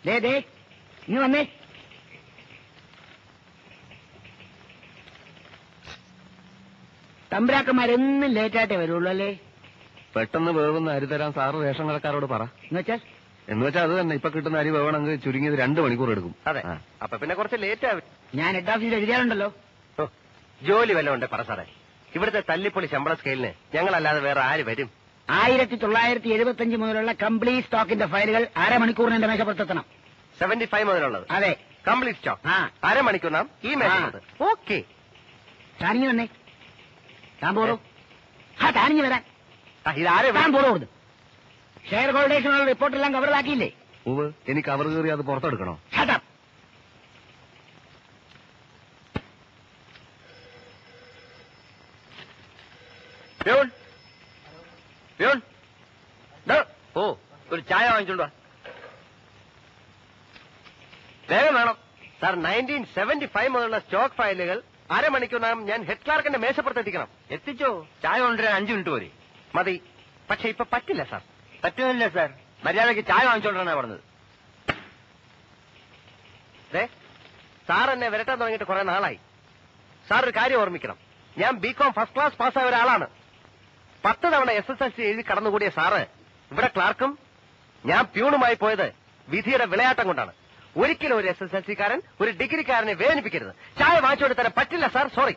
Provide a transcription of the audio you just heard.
ഇനി വന്നേ. തമ്പുരാക്കന്മാരെന്നും ലേറ്റായിട്ടേ വരുള്ളൂ അല്ലേ? പെട്ടെന്ന് വേവുന്ന അരി തരാൻ സാറ് റേഷൻ കടക്കാരോട് പറ. എന്നുവെച്ചാൽ അത് തന്നെ. ഇപ്പൊ കിട്ടുന്ന അരി വേവണമെങ്കിൽ ചുരുങ്ങിയത് 2 മണിക്കൂർ എടുക്കും. അതെ, അപ്പൊ പിന്നെ കുറച്ച് ലേറ്റ് ആവും. ഞാൻ ഹെഡ് ഓഫീസിൽ എഴുതിയാലുണ്ടല്ലോ. ജോലി വല്ലതും ഉണ്ട് പറ സാറേ. ഇവിടുത്തെ തല്ലിപ്പൊളി ശമ്പള സ്കെയിലിന് ഞങ്ങളല്ലാതെ വേറെ ആര് വരും? 1975 മുതലുള്ള കംപ്ലീറ്റ് സ്റ്റോക്കിന്റെ ഫയലുകൾ അരമണിക്കൂറിന് എന്റെ മേശപ്പുറത്തെത്തണം. 75 മുതലുള്ളത്? അതെ, കംപ്ലീറ്റ് സ്റ്റോക്ക്. അരമണിക്കൂറിനാം ഈ മേശപ്പുറത്ത്. ഓക്കെ. താനിഞ്ഞു വന്നേ. താൻ പോടൂ. താനിഞ്ഞു വരാൻ. ഇതാരെ താൻ പോടൂ. ഷെയർ ഹോൾഡേഴ്സിനുള്ള റിപ്പോർട്ടെല്ലാം കവറിലാക്കിയില്ലേ? എനിക്ക് അവർ കയറി അത് പുറത്തെടുക്കണോ? ഓ, ഒരു ചായ വാങ്ങിച്ചോണ്ടോ. വേഗം വേണം സാർ. 1975 മുതലുള്ള സ്റ്റോക്ക് ഫയലുകൾ അരമണിക്കൂറിനകം ഞാൻ ഹെഡ് ക്ലാർക്കിന്റെ മേശപ്പുറത്ത് എത്തിക്കണം. എത്തിച്ചോ. ചായ കൊണ്ടുവരാൻ 5 മിനിറ്റ് പോരെ? മതി. പക്ഷെ ഇപ്പൊ പറ്റില്ല സാർ. പറ്റുന്നില്ല സാർ. മര്യാദയ്ക്ക് ചായ വാങ്ങിച്ചോണ്ടാണ് പറഞ്ഞത്. സാർ എന്നെ വരട്ടാൻ തുടങ്ങിയിട്ട് കുറെ നാളായി. സാർ ഒരു കാര്യം ഓർമ്മിക്കണം. ഞാൻ ബികോം ഫസ്റ്റ് ക്ലാസ് പാസ്സായ ഒരാളാണ്. 10 തവണ SSLC എഴുതി കടന്നുകൂടിയ സാറ് ഇവിടെ ക്ലാർക്കും ഞാൻ പ്യൂണുമായി പോയത് വിധിയുടെ വിളയാട്ടം കൊണ്ടാണ്. ഒരിക്കലും ഒരു SSLC കാരൻ ഒരു ഡിഗ്രിക്കാരനെ വേദനിപ്പിക്കരുത്. ചായ വാങ്ങിച്ചുകൊണ്ട് തരാൻ പറ്റില്ല സാർ. സോറി.